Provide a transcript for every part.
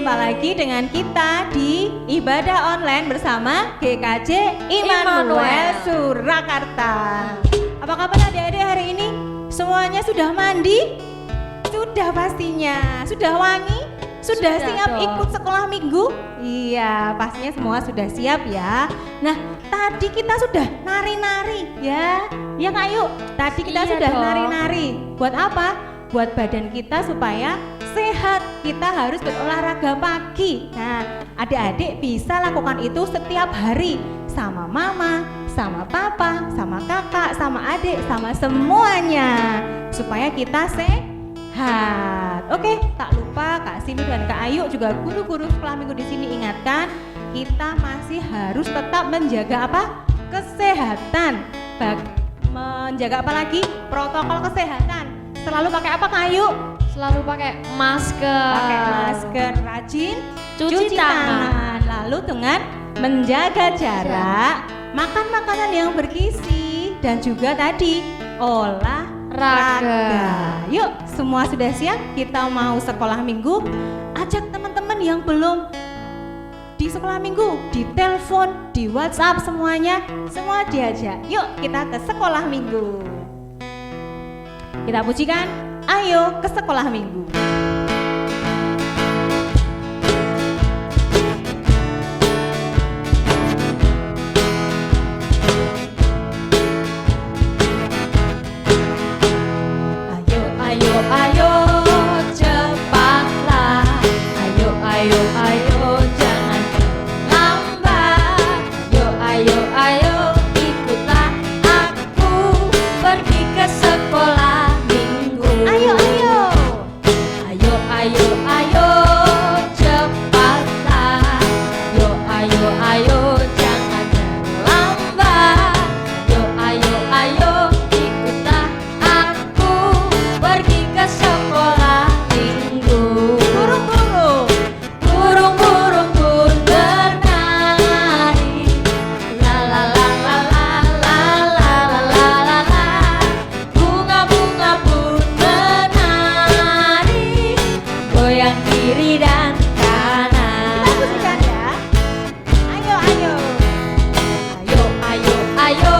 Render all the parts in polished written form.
Jumpa lagi dengan kita di ibadah online bersama GKJ Immanuel Surakarta. Apa kabar adik-adik hari ini? Semuanya sudah mandi? Sudah pastinya. Sudah wangi? Sudah siap dong. Ikut sekolah minggu? Iya, pastinya semua sudah siap ya. Nah, tadi kita sudah nari-nari ya. Ya Kak Yuk, tadi kita sudah nari-nari. Buat apa? Buat badan kita supaya sehat. Kita harus berolahraga pagi. Nah, adik-adik bisa lakukan itu setiap hari sama mama, sama papa, sama kakak, sama adik, sama semuanya supaya kita sehat. Oke, tak lupa Kak Simi dan Kak Ayu juga guru-guru sekolah minggu di sini ingatkan, kita masih harus tetap menjaga apa? Kesehatan. Menjaga apa lagi? Protokol kesehatan. Selalu pakai apa Kak Ayu? Selalu pakai masker. Pakai masker, rajin cuci tangan. Lalu dengan menjaga jarak, makan makanan yang bergizi dan juga tadi olahraga. Yuk, semua sudah siap? Kita mau sekolah minggu. Ajak teman-teman yang belum di sekolah minggu, di telepon, di WhatsApp semuanya, semua diajak. Yuk, kita ke sekolah minggu. Kita pujikan, ayo ke sekolah minggu. Ayo, ayo, ayo, cepatlah. Ayo, ayo, ayo, jangan lambat. Ayo, ayo, ayo, ikutlah aku pergi ke sekolah. Ayo, ayo, ayo, ayo, ayo, cepatlah. Ayo, ayo, ayo, jangan terlambat. Ayo, ayo, ayo, ikutlah aku pergi ke sekolah minggu. Burung-burung, burung-burung pun bernari. La la la la la la la la la la la. Bunga-bunga pun goyang kiri dan kanan. Kita pujikan ya. Ayo, ayo, ayo, ayo, ayo,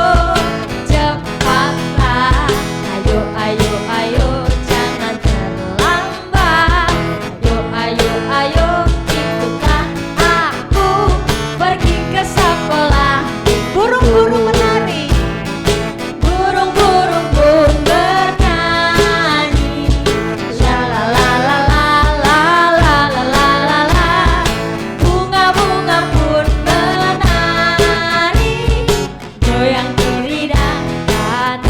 cepatlah. Ayo, ayo, ayo, jangan terlambat. Ayo, ayo, ayo, ikutlah aku pergi ke sekolah. Burung-burung menari, burung-burung pun bernyanyi. La la la la la la la la la la. Bunga-bunga pun menari, goyang kiri dan kanan.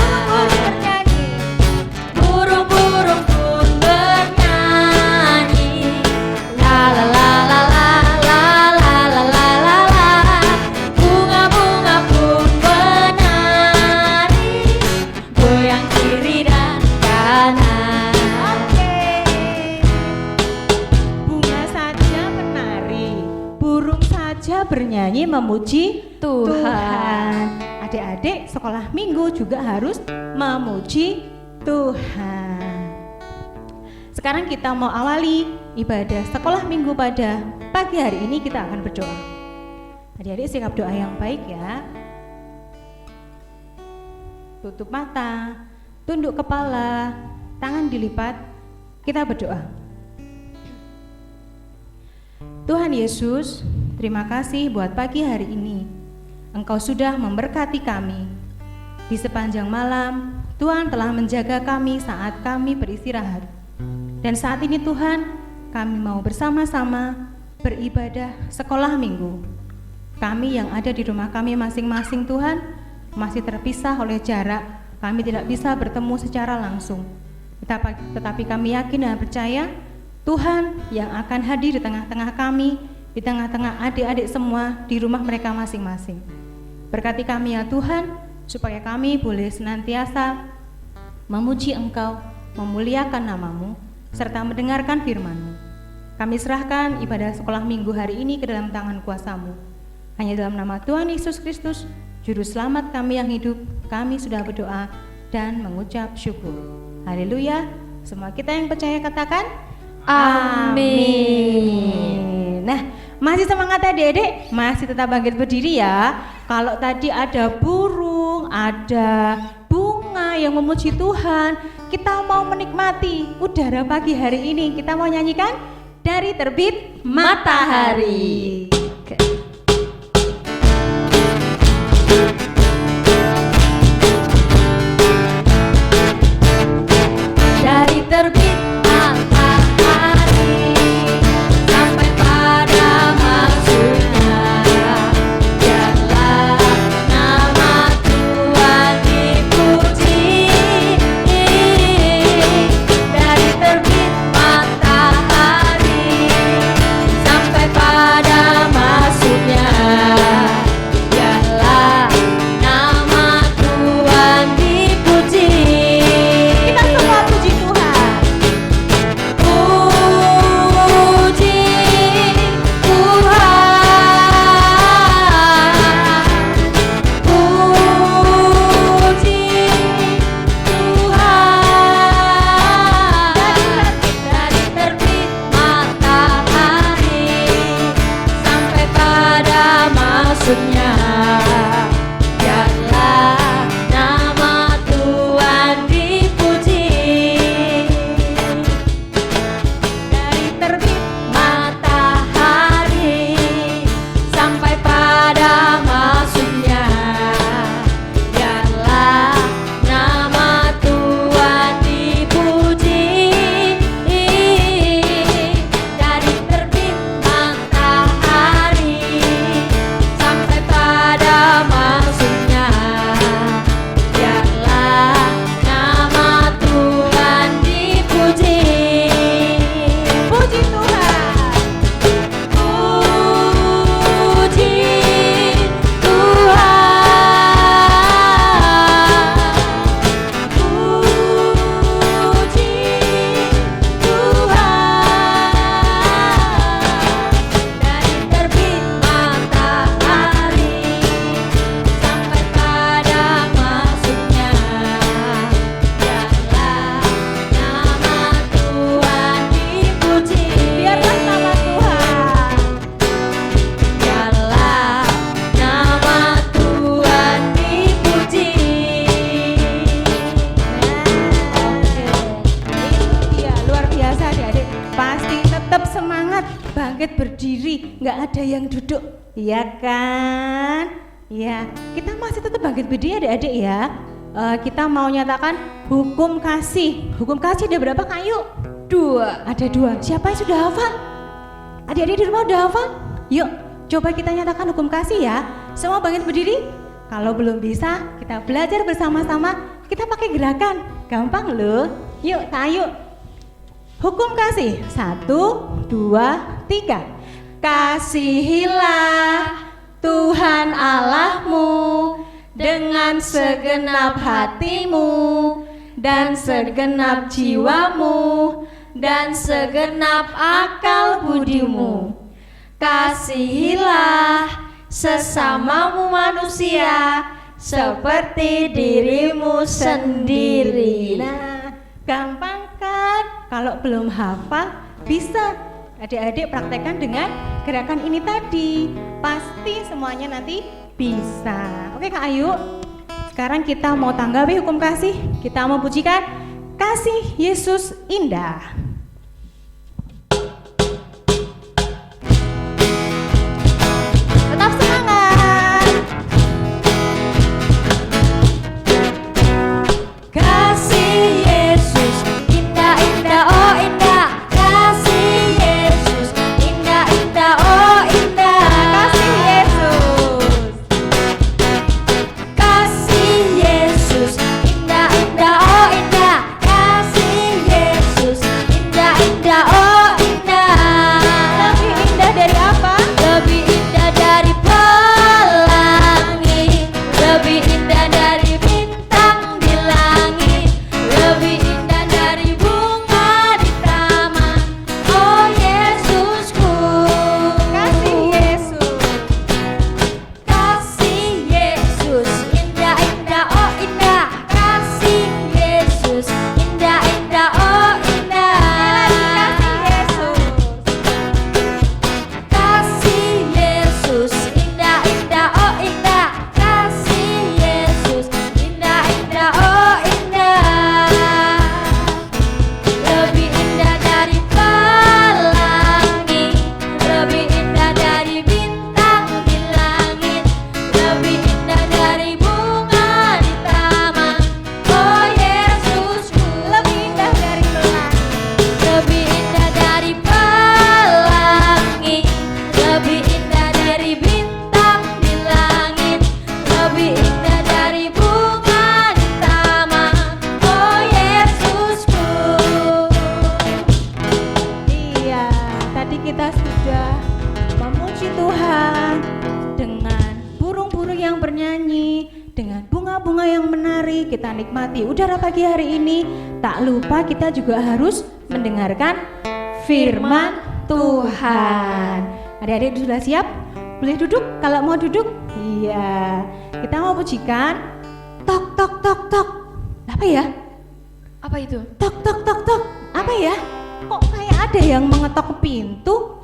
Burung-burung pun bernyanyi. La la la la la la la la la la la. Bunga-bunga pun menari, goyang kiri dan kanan. Bunga saja menari, burung saja bernyanyi memuji Tuhan. Adik-adik sekolah minggu juga harus memuji Tuhan. Sekarang kita mau awali ibadah sekolah minggu pada pagi hari ini. Kita akan berdoa. Adik-adik sikap doa yang baik ya. Tutup mata, tunduk kepala, tangan dilipat. Kita berdoa. Tuhan Yesus, terima kasih buat pagi hari ini. Engkau sudah memberkati kami. Di sepanjang malam, Tuhan telah menjaga kami saat kami beristirahat. Dan saat ini Tuhan, kami mau bersama-sama beribadah sekolah minggu. Kami yang ada di rumah kami masing-masing Tuhan, masih terpisah oleh jarak. Kami tidak bisa bertemu secara langsung. Tetapi kami yakin dan percaya Tuhan yang akan hadir di tengah-tengah kami, di tengah-tengah adik-adik semua di rumah mereka masing-masing. Berkati kami ya Tuhan, supaya kami boleh senantiasa memuji Engkau, memuliakan nama-Mu, serta mendengarkan firman-Mu. Kami serahkan ibadah sekolah minggu hari ini ke dalam tangan kuasa-Mu. Hanya dalam nama Tuhan Yesus Kristus, Juru Selamat kami yang hidup, kami sudah berdoa dan mengucap syukur. Haleluya. Semua kita yang percaya katakan, Amin. Nah, masih semangat adik-adik? Masih tetap bangkit berdiri ya. Kalau tadi ada burung, ada bunga yang memuji Tuhan, kita mau menikmati udara pagi hari ini. Kita mau nyanyikan Dari Terbit Matahari. Dari terbit matahari sampai pada maksudnya, biarlah nama Tuhan dipuji. Dari terbit matahari sampai pada maksudnya, biarlah nama Tuhan dipuji. Kita semua puji Tuhan. Puji Tuhan, puji Tuhan. Dari terbit matahari sampai pada maksudnya, biarlah nama Tuhan dipuji. Dari terbit matahari sampai pada maksudnya, biarlah nama Tuhan dipuji. Dari terbit matahari sampai pada maksudnya, biarlah nama Tuhan dipuji. Puji Tuhan. Puji Tuhan, puji Tuhan. Dari terbit matahari sampai pada maksudnya, biarlah nama Tuhan dipuji. Biarlah nama Tuhan. Biarlah nama Tuhan dipuji. Iya, luar biasa adik-adik. Pasti tetap semangat, bangkit berdiri, nggak ada yang duduk, iya kan? Ya, kita masih tetap bangkit berdiri adik-adik ya. Kita mau nyatakan hukum kasih. Hukum kasih ada berapa Kak? Yuk. 2. Ada 2. Siapa yang sudah hafal? Adik-adik di rumah udah hafal? Yuk, coba kita nyatakan hukum kasih ya. Semua bangkit berdiri. Kalau belum bisa, kita belajar bersama-sama. Kita pakai gerakan, gampang loh. Yuk, yuk. Hukum kasih. 1, 2, 3. Kasihilah Tuhan Allahmu dengan segenap hatimu dan segenap jiwamu dan segenap akal budimu. Kasihilah sesamamu manusia seperti dirimu sendiri. Nah, gampang kan? Kalau belum hafal, bisa adik-adik praktekkan dengan gerakan ini tadi. Pasti semuanya nanti bisa. Oke Kak Ayu, sekarang kita mau tanggapi hukum kasih. Kita mau pujikan Kasih Yesus Indah. Tetap semangat. Kasih Yesus indah-indah, oh indah. Kasih Yesus indah-indah, oh indah. Kasih Yesus. Kasih Yesus indah-indah, oh indah. Kasih Yesus kita nikmati udara pagi hari ini, tak lupa kita juga harus mendengarkan firman Tuhan. Adik-adik sudah siap? Boleh duduk kalau mau duduk? Iya. Kita mau pujikan tok tok tok tok. Apa ya? Apa itu? Tok tok tok tok. Apa ya? Kok kayak ada yang mengetok pintu?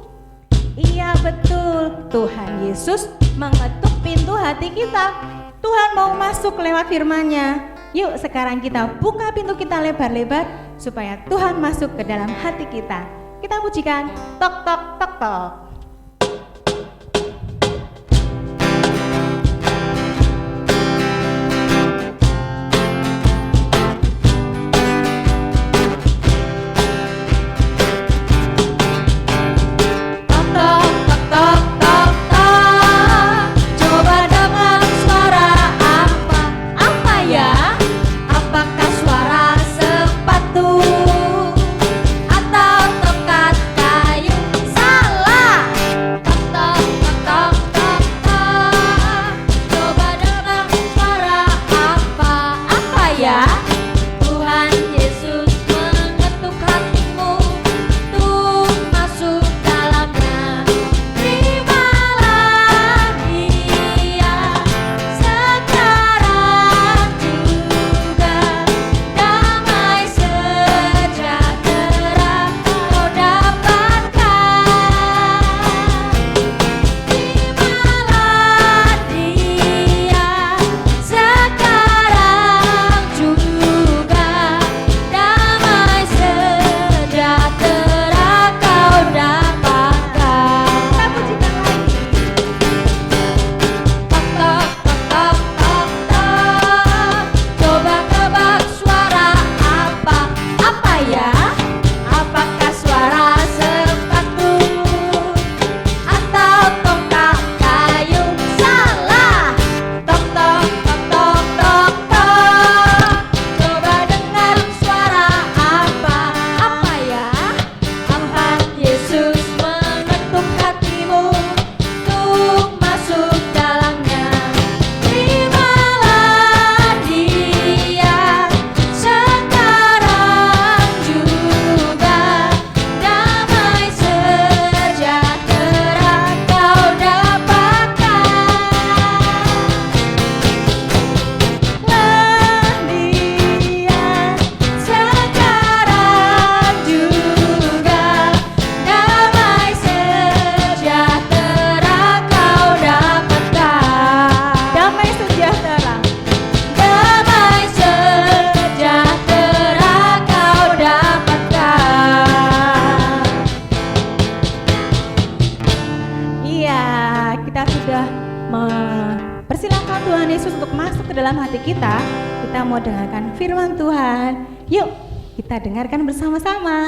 Iya betul, Tuhan Yesus mengetuk pintu hati kita. Tuhan mau masuk lewat firman-Nya. Yuk sekarang kita buka pintu kita lebar-lebar supaya Tuhan masuk ke dalam hati kita. Kita pujikan tok tok tok tok. Persilakan Tuhan Yesus untuk masuk ke dalam hati kita. Kita mau dengarkan firman Tuhan. Yuk, kita dengarkan bersama-sama.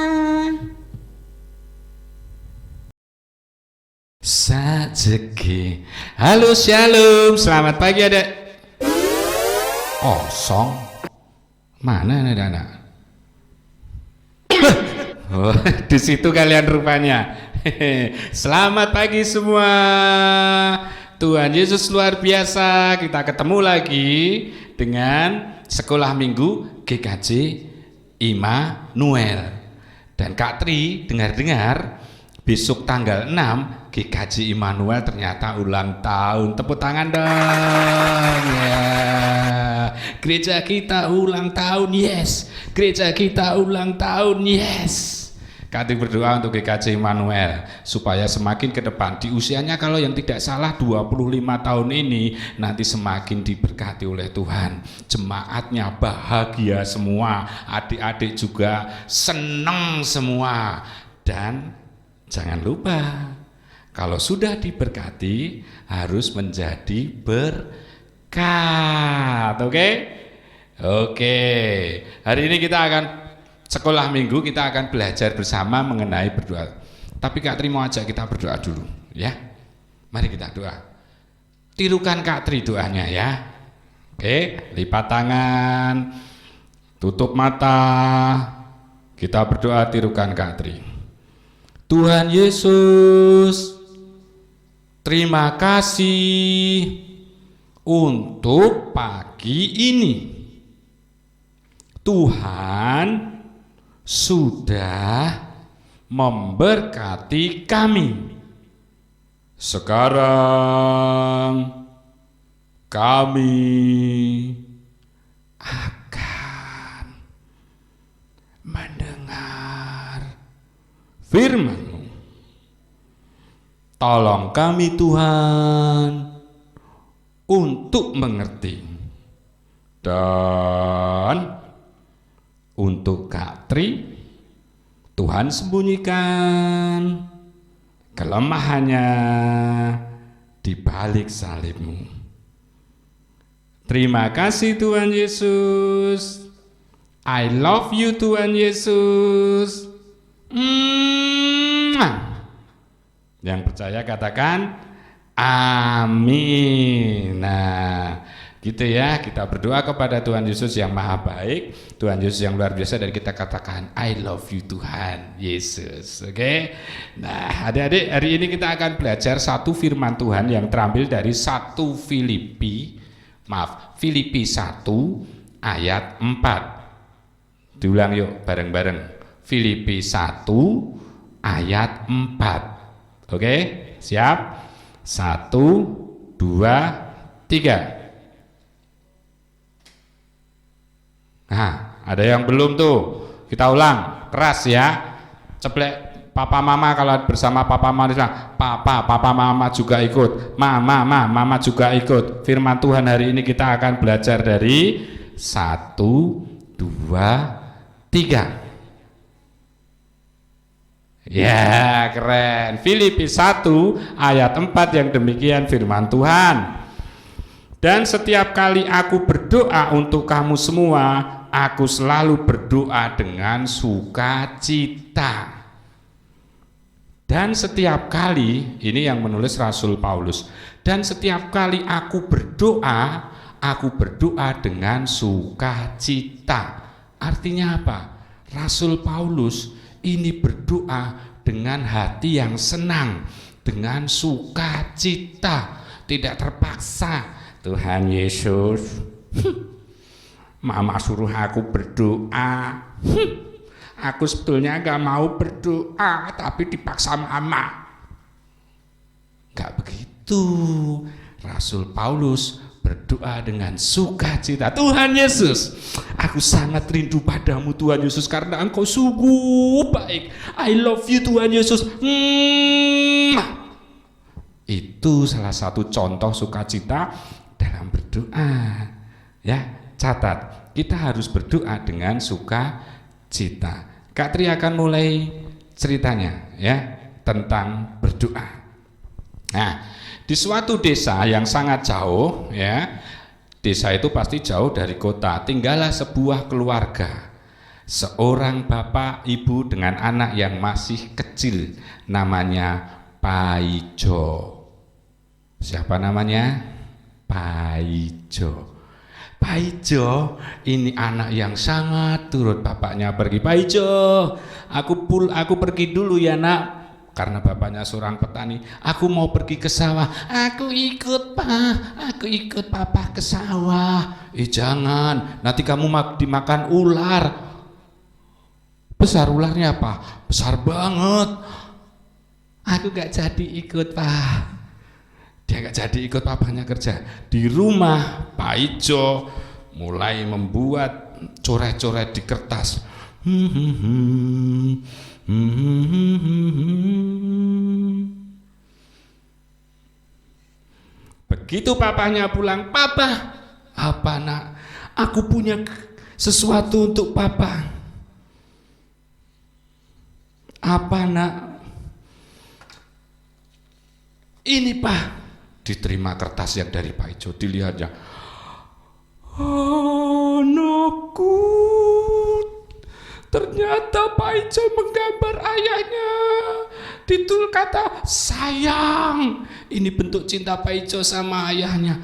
Sajeki. Halo Shalom, selamat pagi adik. Kosong. Mana anak-anak? Oh, di situ kalian rupanya. Selamat pagi semua. Tuhan Yesus luar biasa. Kita ketemu lagi dengan sekolah minggu GKJ Immanuel. Dan Kak Tri dengar-dengar besok tanggal 6 GKJ Immanuel ternyata ulang tahun. Tepuk tangan dong ya. Gereja kita ulang tahun, yes. Gereja kita ulang tahun, yes. Kak Tri berdoa untuk GKJ Immanuel supaya semakin ke depan di usianya, kalau yang tidak salah 25 tahun ini, nanti semakin diberkati oleh Tuhan. Jemaatnya bahagia semua, adik-adik juga senang semua. Dan jangan lupa, kalau sudah diberkati harus menjadi berkat. Oke? Oke. Hari ini kita akan sekolah minggu, kita akan belajar bersama mengenai berdoa. Tapi Kak Tri mau ajak kita berdoa dulu, ya. Mari kita doa. Tirukan Kak Tri doanya ya. Oke, lipat tangan, tutup mata. Kita berdoa, tirukan Kak Tri. Tuhan Yesus, terima kasih untuk pagi ini. Tuhan sudah memberkati kami. Sekarang kami akan mendengar firman-Mu. Tolong kami Tuhan untuk mengerti. Dan untuk Kak Tri, Tuhan sembunyikan kelemahannya di balik salib-Mu. Terima kasih Tuhan Yesus. I love you Tuhan Yesus. Yang percaya katakan amin. Nah, gitu ya, kita berdoa kepada Tuhan Yesus yang maha baik, Tuhan Yesus yang luar biasa, dan kita katakan I love you Tuhan Yesus. Oke. Nah, adik-adik, hari ini kita akan belajar satu firman Tuhan yang terambil dari Filipi 1 ayat 4. Diulang yuk bareng-bareng. Filipi 1 ayat 4. Oke, siap? 1, 2, 3. Nah, ada yang belum tuh? Kita ulang, keras ya. Ceplek papa mama, kalau bersama papa mama, papa mama juga ikut. Mama juga ikut. Firman Tuhan hari ini kita akan belajar dari 1, 2, 3. Ya, keren. Filipi 1 ayat 4 yang demikian firman Tuhan. Dan setiap kali aku berdoa untuk kamu semua, aku selalu berdoa dengan sukacita. Dan setiap kali, ini yang menulis Rasul Paulus, dan setiap kali aku berdoa dengan sukacita. Artinya apa? Rasul Paulus ini berdoa dengan hati yang senang, dengan sukacita, tidak terpaksa. Tuhan Yesus, mama suruh aku berdoa. Aku sebetulnya gak mau berdoa, tapi dipaksa mama. Gak begitu. Rasul Paulus berdoa dengan sukacita. Tuhan Yesus, aku sangat rindu padamu Tuhan Yesus, karena engkau sungguh baik. I love you Tuhan Yesus. Itu salah satu contoh sukacita dalam berdoa. Ya, catat, kita harus berdoa dengan sukacita. Kak Tri akan mulai ceritanya ya tentang berdoa. Nah, di suatu desa yang sangat jauh ya, desa itu pasti jauh dari kota, tinggallah sebuah keluarga. Seorang bapak ibu dengan anak yang masih kecil, namanya Paijo. Siapa namanya? Paijo. Paijo ini anak yang sangat turut bapaknya pergi. Paijo, aku pergi dulu ya nak. Karena bapaknya seorang petani, aku mau pergi ke sawah. Aku ikut papa ke sawah. Jangan, nanti kamu dimakan ular. Besar ularnya apa? Besar banget. Aku gak jadi ikut pak. Dia gak jadi ikut papanya kerja. Di rumah Paijo mulai membuat coret-coret di kertas. Begitu papanya pulang, papa, apa nak? Aku punya sesuatu untuk papa. Apa nak? Ini pak. Diterima kertas yang dari Paijo, dilihatnya. Anakku. Ternyata Paijo menggambar ayahnya. Ditul kata sayang. Ini bentuk cinta Paijo sama ayahnya.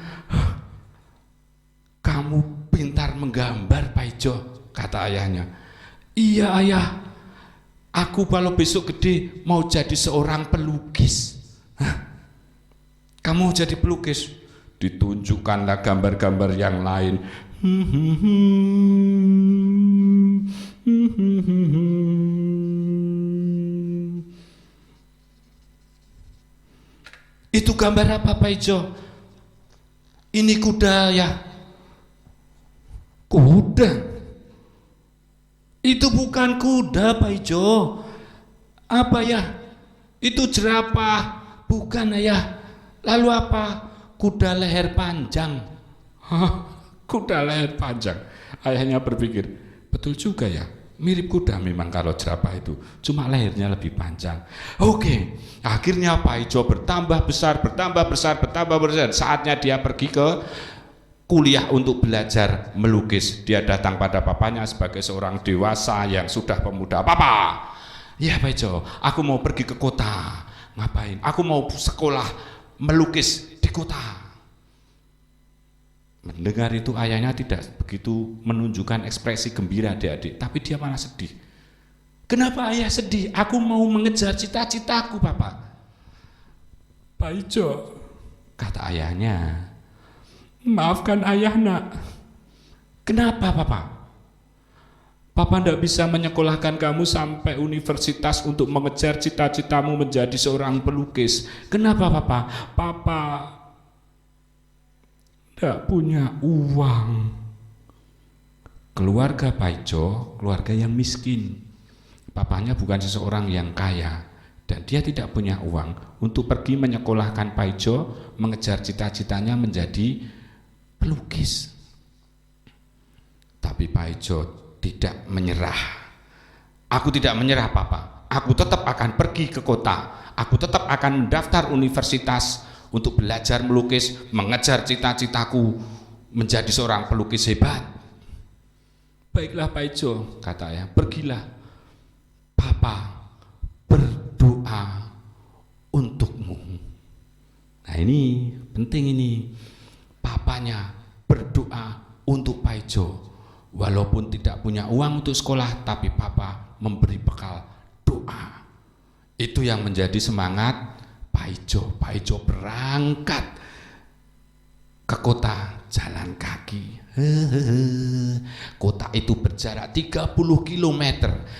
Kamu pintar menggambar Paijo, kata ayahnya. Iya ayah. Aku kalau besok gede mau jadi seorang pelukis. Kamu jadi pelukis. Ditunjukkanlah gambar-gambar yang lain. Itu gambar apa Pak Ijo? Ini kuda ya? Kuda? Itu bukan kuda Pak Ijo. Apa ya? Itu jerapah. Bukan ayah. Lalu apa? Kuda leher panjang. Hah? Kuda leher panjang. Ayahnya berpikir, betul juga ya. Mirip kuda memang kalau jerapah itu, cuma lehernya lebih panjang. Oke, akhirnya Pak Ijo bertambah besar. Saatnya dia pergi ke kuliah untuk belajar melukis. Dia datang pada papanya sebagai seorang dewasa yang sudah pemuda. Papa, ya Pak Ijo, aku mau pergi ke kota. Ngapain? Aku mau sekolah melukis di kota. Mendengar itu ayahnya tidak begitu menunjukkan ekspresi gembira adik-adik, tapi dia malah sedih. Kenapa ayah sedih? Aku mau mengejar cita-citaku, Papa. Pak Ijo, kata ayahnya, maafkan ayah nak. Kenapa Papa? Papa tidak bisa menyekolahkan kamu sampai universitas untuk mengejar cita-citamu menjadi seorang pelukis. Kenapa Papa? Papa tidak punya uang. Keluarga Pak Ijo, keluarga yang miskin. Papanya bukan seseorang yang kaya dan dia tidak punya uang untuk pergi menyekolahkan Pak Ijo mengejar cita-citanya menjadi pelukis. Tapi Pak Ijo tidak menyerah. Aku tidak menyerah Papa. Aku tetap akan pergi ke kota. Aku tetap akan mendaftar universitas untuk belajar melukis, mengejar cita-citaku menjadi seorang pelukis hebat. Baiklah Pak Ijo, kata ayah, pergilah. Papa berdoa untukmu. Nah ini penting ini. Papanya berdoa untuk Pak Ijo. Walaupun tidak punya uang untuk sekolah, tapi Papa memberi bekal doa. Itu yang menjadi semangat Pak Ijo. Pak Ijo berangkat ke kota jalan kaki. Kota itu berjarak 30 km.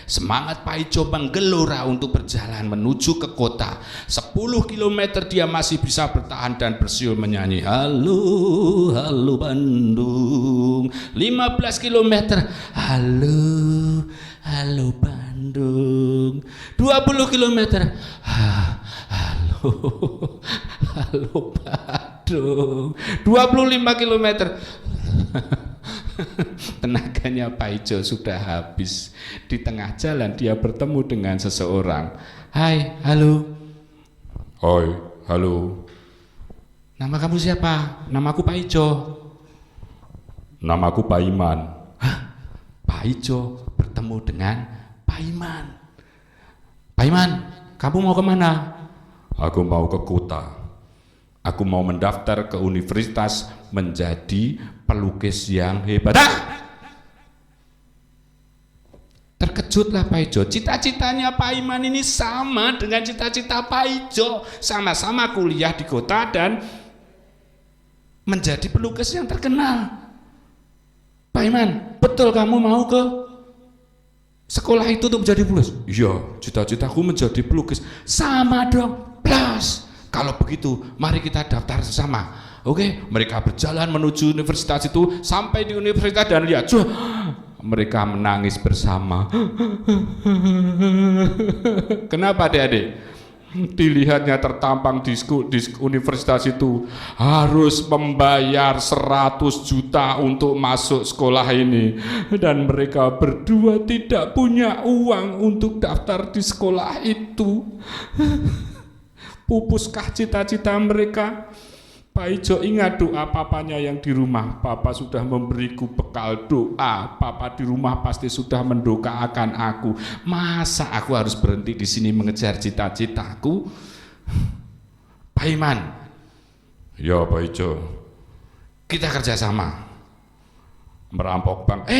Semangat Pak Ijo menggelora untuk berjalan menuju ke kota. 10 km dia masih bisa bertahan dan bersiul menyanyi halo, halo Bandung. 15 km, halo, halo Bandung. 20 km, halo, halo Bandung. 25 km. Tenaganya Pak Ijo sudah habis. Di tengah jalan dia bertemu dengan seseorang. Hai, halo. Hai, halo. Nama kamu siapa? Namaku Pak Ijo. Namaku Pak Iman. Hah? Pak Ijo bertemu dengan Pak Iman. Pak Iman, kamu mau kemana? Aku mau ke kota. Aku mau mendaftar ke universitas menjadi pelukis yang hebat. Terkejutlah Pak Ijo. Cita-citanya Pak Iman ini sama dengan cita-cita Pak Ijo. Sama-sama kuliah di kota dan menjadi pelukis yang terkenal. Pak Iman, betul kamu mau ke sekolah itu untuk menjadi pelukis? Iya, cita-citaku menjadi pelukis. Sama dong, plus. Kalau begitu, mari kita daftar bersama. Oke, mereka berjalan menuju universitas itu. Sampai di universitas dan lihat, mereka menangis bersama. Kenapa adik-adik? Dilihatnya tertampang di universitas itu harus membayar 100 juta untuk masuk sekolah ini. Dan mereka berdua tidak punya uang untuk daftar di sekolah itu. Pupuskah cita-cita mereka? Pak Ijo ingat doa papanya yang di rumah. Papa sudah memberiku bekal doa. Papa di rumah pasti sudah mendoakan aku. Masa aku harus berhenti di sini mengejar cita-citaku? Pak Iman. Ya Pak Ijo. Kita kerjasama. Merampok bank.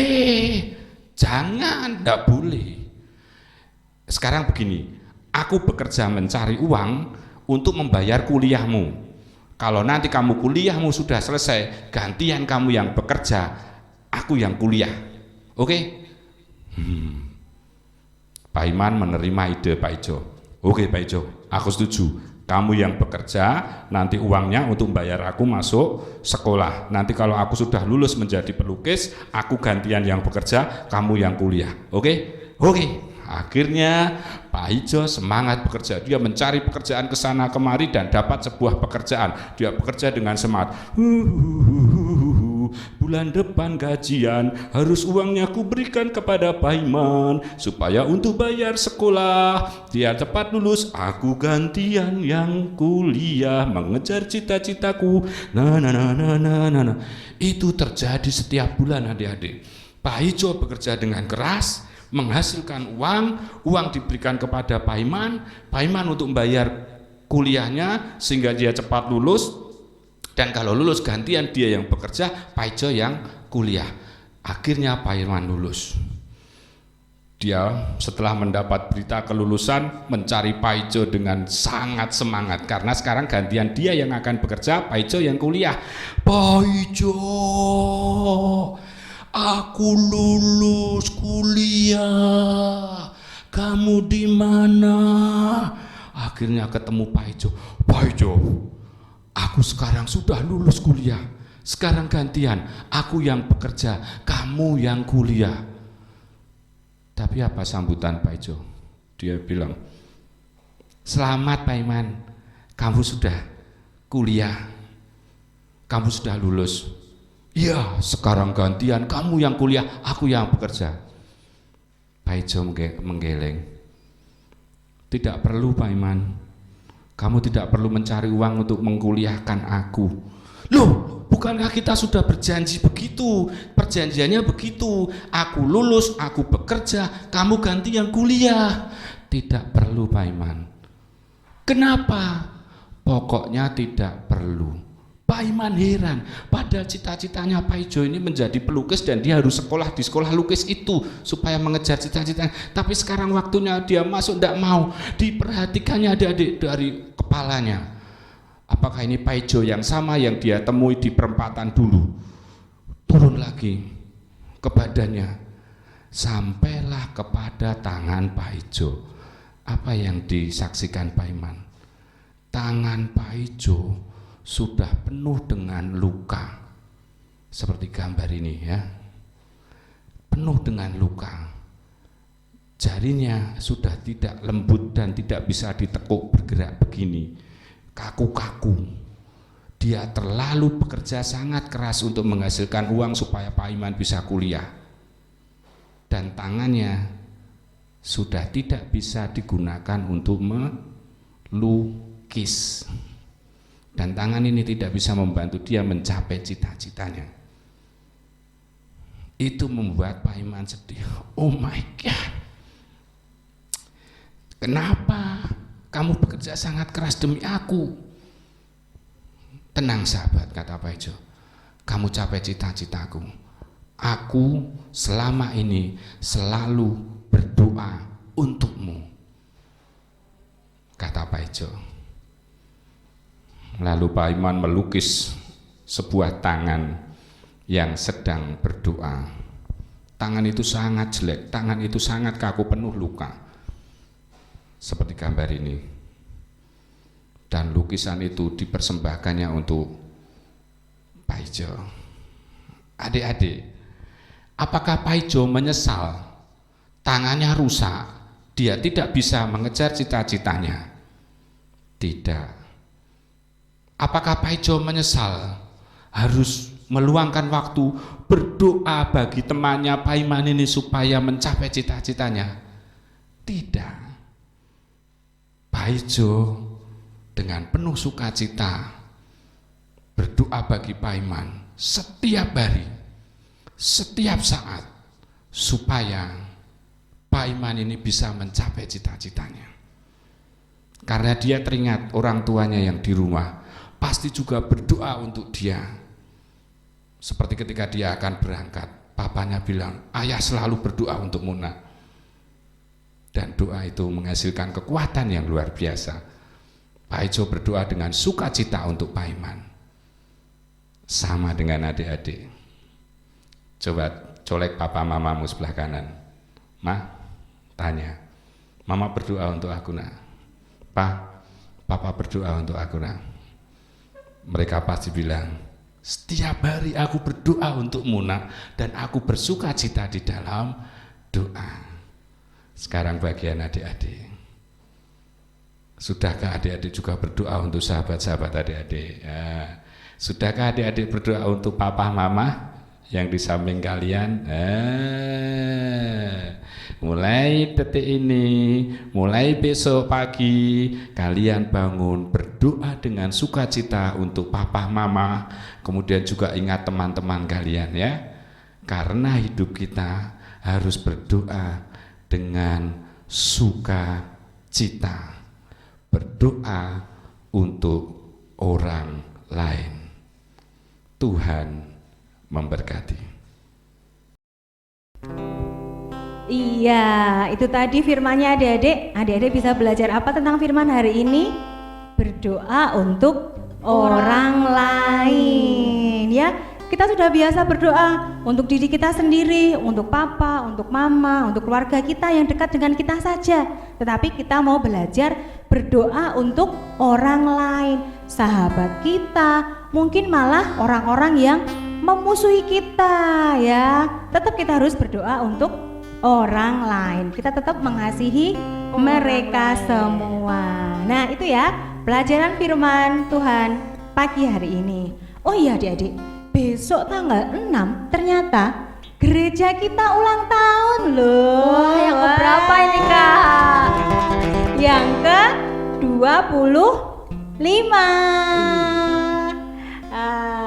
Jangan, tidak boleh. Sekarang begini. Aku bekerja mencari uang untuk membayar kuliahmu. Kalau nanti kamu kuliahmu sudah selesai, gantian kamu yang bekerja, aku yang kuliah. Oke? Pak Iman menerima ide Pak Ijo. Oke Pak Ijo, aku setuju. Kamu yang bekerja, nanti uangnya untuk bayar aku masuk sekolah. Nanti kalau aku sudah lulus menjadi pelukis, aku gantian yang bekerja, kamu yang kuliah. Oke? Oke. Akhirnya Pak Ijo semangat bekerja. Dia mencari pekerjaan ke sana kemari dan dapat sebuah pekerjaan. Dia bekerja dengan semangat. Bulan depan gajian, harus uangnya ku berikan kepada Pak Iman supaya untuk bayar sekolah. Dia cepat lulus, aku gantian yang kuliah mengejar cita-citaku. Nah. Itu terjadi setiap bulan adik-adik. Pak Ijo bekerja dengan keras, menghasilkan uang diberikan kepada Pak Iman untuk membayar kuliahnya sehingga dia cepat lulus. Dan kalau lulus gantian dia yang bekerja, Pak Ijo yang kuliah. Akhirnya Pak Iman lulus. Dia setelah mendapat berita kelulusan mencari Pak Ijo dengan sangat semangat karena sekarang gantian dia yang akan bekerja, Pak Ijo yang kuliah. Pak Ijo, aku lulus kuliah. Kamu di mana? Akhirnya ketemu Pak Ijo. Pak Ijo, aku sekarang sudah lulus kuliah. Sekarang gantian, aku yang bekerja, kamu yang kuliah. Tapi apa sambutan Pak Ijo? Dia bilang, selamat Pak Iman, kamu sudah kuliah, kamu sudah lulus. Iya, sekarang gantian, kamu yang kuliah, aku yang bekerja. Pak Ijo menggeleng. Tidak perlu Pak Iman, kamu tidak perlu mencari uang untuk mengkuliahkan aku. Loh, bukankah kita sudah berjanji begitu? Perjanjiannya begitu. Aku lulus, aku bekerja, kamu ganti yang kuliah. Tidak perlu Pak Iman. Kenapa? Pokoknya tidak perlu. Pak Iman heran, padahal cita-citanya Pak Ijo ini menjadi pelukis dan dia harus sekolah di sekolah lukis itu supaya mengejar cita-citanya. Tapi sekarang waktunya dia masuk, tidak mau. Diperhatikannya adik-adik dari kepalanya. Apakah ini Pak Ijo yang sama yang dia temui di perempatan dulu? Turun lagi ke badannya, sampailah kepada tangan Pak Ijo. Apa yang disaksikan Pak Iman? Tangan Pak Ijo sudah penuh dengan luka, seperti gambar ini ya, penuh dengan luka. Jarinya sudah tidak lembut dan tidak bisa ditekuk bergerak begini, kaku-kaku. Dia terlalu bekerja sangat keras untuk menghasilkan uang supaya Pak Iman bisa kuliah. Dan tangannya sudah tidak bisa digunakan untuk melukis. Dan tangan ini tidak bisa membantu dia mencapai cita-citanya. Itu membuat Pak Iman sedih. Oh my God, kenapa kamu bekerja sangat keras demi aku? Tenang sahabat, kata Pak Ijo, kamu capai cita-citaku. Aku selama ini selalu berdoa untukmu, kata Pak Ijo. Lalu Pak Iman melukis sebuah tangan yang sedang berdoa. Tangan itu sangat jelek, tangan itu sangat kaku, penuh luka, seperti gambar ini. Dan lukisan itu dipersembahkannya untuk Pak Ijo. Adik-adik, apakah Pak Ijo menyesal tangannya rusak, dia tidak bisa mengejar cita-citanya? Tidak. Apakah Pak Ijo menyesal harus meluangkan waktu berdoa bagi temannya Pak Iman ini supaya mencapai cita-citanya? Tidak. Pak Ijo dengan penuh sukacita berdoa bagi Pak Iman setiap hari, setiap saat, supaya Pak Iman ini bisa mencapai cita-citanya. Karena dia teringat orang tuanya yang di rumah pasti juga berdoa untuk dia. Seperti ketika dia akan berangkat, papanya bilang, ayah selalu berdoa untuk Muna. Dan doa itu menghasilkan kekuatan yang luar biasa. Pak Ijo berdoa dengan sukacita untuk Pak Iman. Sama dengan adik-adik. Coba colek papa mamamu sebelah kanan. Ma, tanya, Mama berdoa untuk aku nak? Papa berdoa untuk aku nak? Mereka pasti bilang, setiap hari aku berdoa untukmu nak, dan aku bersuka cita di dalam doa. Sekarang bagian adik-adik, sudahkah adik-adik juga berdoa untuk sahabat-sahabat adik-adik? Ya. Sudahkah adik-adik berdoa untuk papa mama yang di samping kalian? Mulai detik ini, mulai besok pagi, kalian bangun berdoa dengan sukacita untuk papa mama. Kemudian juga ingat teman-teman kalian ya, karena hidup kita harus berdoa dengan sukacita, berdoa untuk orang lain. Tuhan memberkati. Iya, itu tadi firmannya adik-adik. Adik-adik bisa belajar apa tentang firman hari ini? Berdoa untuk orang lain ya. Kita sudah biasa berdoa untuk diri kita sendiri, untuk papa, untuk mama, untuk keluarga kita yang dekat dengan kita saja. Tetapi kita mau belajar berdoa untuk orang lain, sahabat kita, mungkin malah orang-orang yang memusuhi kita ya. Tetap kita harus berdoa untuk orang lain. Kita tetap mengasihi mereka semua. Nah, itu ya pelajaran firman Tuhan pagi hari ini. Oh iya adik-adik, besok tanggal 6 ternyata gereja kita ulang tahun loh. Wah, yang keberapa ini Kak? Yang ke-25.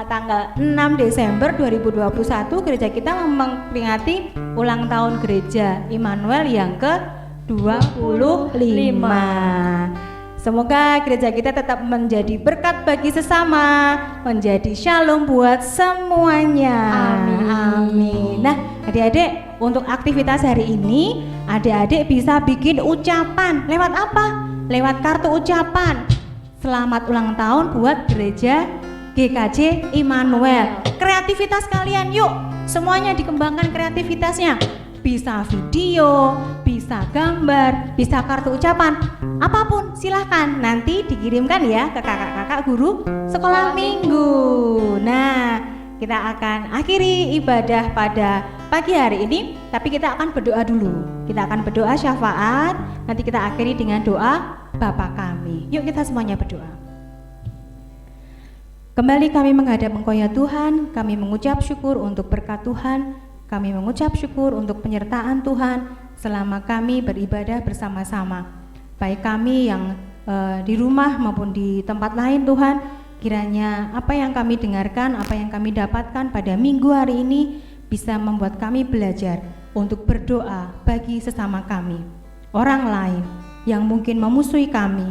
Tanggal 6 Desember 2021 gereja kita memperingati ulang tahun gereja Immanuel yang ke-25. Semoga gereja kita tetap menjadi berkat bagi sesama, menjadi shalom buat semuanya. Amin. Amin. Nah, adik-adik, untuk aktivitas hari ini, adik-adik bisa bikin ucapan. Lewat apa? Lewat kartu ucapan. Selamat ulang tahun buat gereja GKJ Immanuel. Kreativitas kalian yuk, semuanya dikembangkan kreativitasnya. Bisa video, bisa gambar, bisa kartu ucapan, apapun silahkan. Nanti dikirimkan ya ke kakak-kakak guru sekolah minggu. Nah, kita akan akhiri ibadah pada pagi hari ini, tapi kita akan berdoa dulu. Kita akan berdoa syafaat, nanti kita akhiri dengan doa Bapa kami. Yuk kita semuanya berdoa. Kembali kami menghadap Engkau ya Tuhan, kami mengucap syukur untuk berkat Tuhan, kami mengucap syukur untuk penyertaan Tuhan selama kami beribadah bersama-sama. Baik kami yang di rumah maupun di tempat lain Tuhan, kiranya apa yang kami dengarkan, apa yang kami dapatkan pada minggu hari ini bisa membuat kami belajar untuk berdoa bagi sesama kami, orang lain yang mungkin memusuhi kami,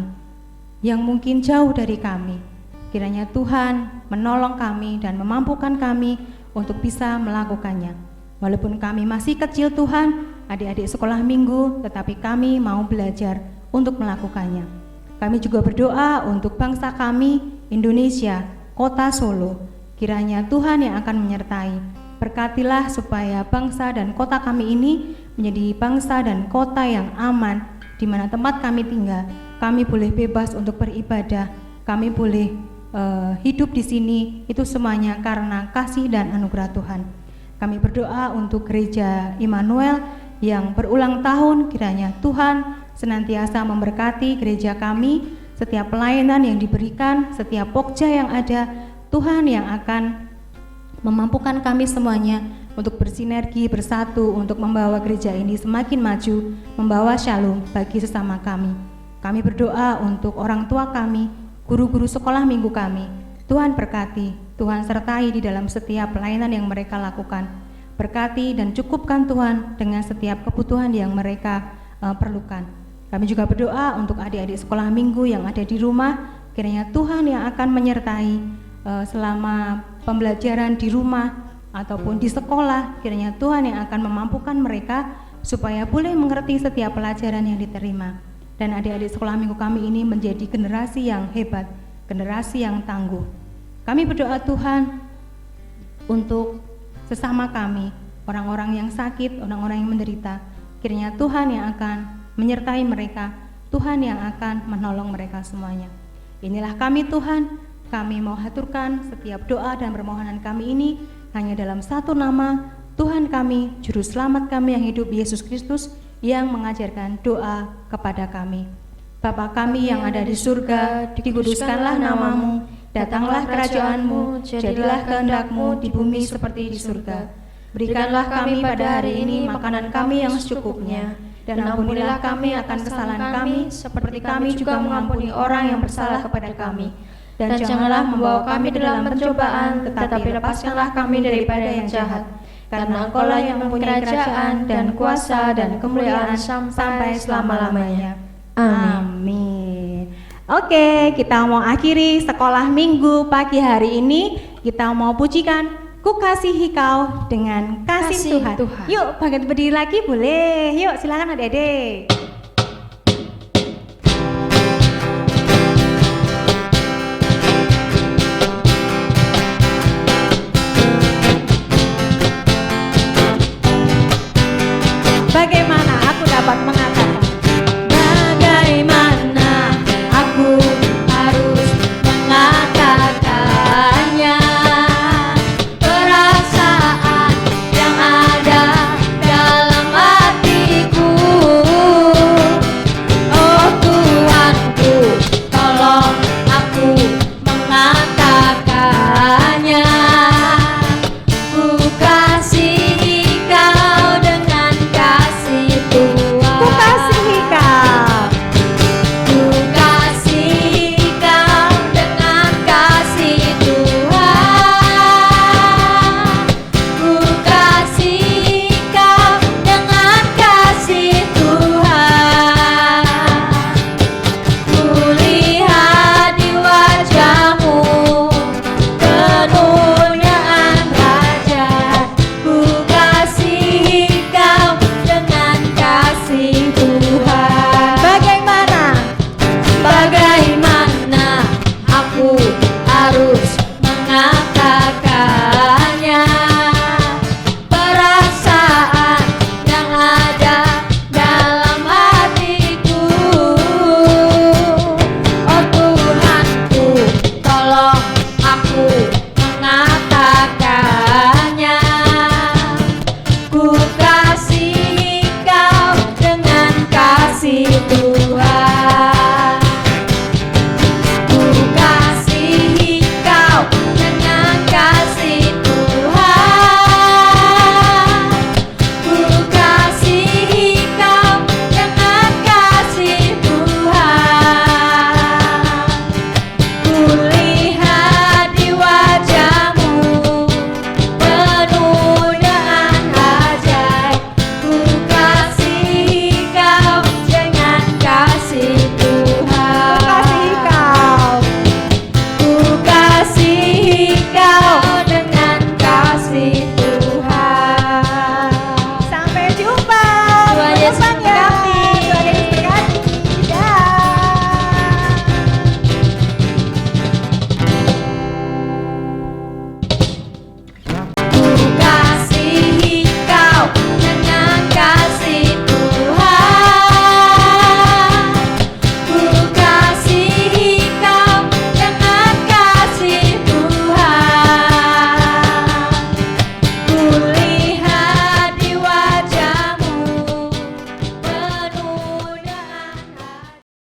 yang mungkin jauh dari kami. Kiranya Tuhan menolong kami dan memampukan kami untuk bisa melakukannya. Walaupun kami masih kecil Tuhan, adik-adik sekolah minggu, tetapi kami mau belajar untuk melakukannya. Kami juga berdoa untuk bangsa kami, Indonesia, kota Solo. Kiranya Tuhan yang akan menyertai. Berkatilah supaya bangsa dan kota kami ini menjadi bangsa dan kota yang aman, di mana tempat kami tinggal, kami boleh bebas untuk beribadah, kami boleh hidup di sini, itu semuanya karena kasih dan anugerah Tuhan. Kami berdoa untuk gereja Immanuel yang berulang tahun, kiranya Tuhan senantiasa memberkati gereja kami, setiap pelayanan yang diberikan, setiap pokja yang ada, Tuhan yang akan memampukan kami semuanya untuk bersinergi bersatu untuk membawa gereja ini semakin maju, membawa shalom bagi sesama kami. Kami berdoa untuk orang tua kami, guru-guru sekolah minggu kami. Tuhan berkati, Tuhan sertai di dalam setiap pelayanan yang mereka lakukan. Berkati dan cukupkan Tuhan dengan setiap kebutuhan yang mereka perlukan. Kami juga berdoa untuk adik-adik sekolah minggu yang ada di rumah, kiranya Tuhan yang akan menyertai selama pembelajaran di rumah ataupun di sekolah, kiranya Tuhan yang akan memampukan mereka supaya boleh mengerti setiap pelajaran yang diterima. Dan adik-adik sekolah minggu kami ini menjadi generasi yang hebat, generasi yang tangguh. Kami berdoa Tuhan untuk sesama kami, orang-orang yang sakit, orang-orang yang menderita. kiranya Tuhan yang akan menyertai mereka, Tuhan yang akan menolong mereka semuanya. Inilah kami Tuhan, kami mau haturkan setiap doa dan permohonan kami ini hanya dalam satu nama, Tuhan kami, Juru Selamat kami yang hidup, Yesus Kristus, yang mengajarkan doa kepada kami. Bapa kami yang ada di surga, dikuduskanlah namamu, datanglah kerajaanmu, jadilah kehendak-mu di bumi seperti di surga. Berikanlah kami pada hari ini makanan kami yang secukupnya, dan ampunilah kami akan kesalahan kami, seperti kami juga mengampuni orang yang bersalah kepada kami. Dan janganlah membawa kami dalam pencobaan, tetapi lepaskanlah kami daripada yang jahat. Karena Engkau-lah yang mempunyai kerajaan dan kuasa dan kemuliaan sampai selama-lamanya. Amin. Oke, kita mau akhiri sekolah minggu pagi hari ini. Kita mau pujikan Ku Kasihi Kau dengan kasih Tuhan. Yuk, bangkit berdiri lagi boleh. Yuk, silakan adik-adik. Bagaimana aku dapat mengatakan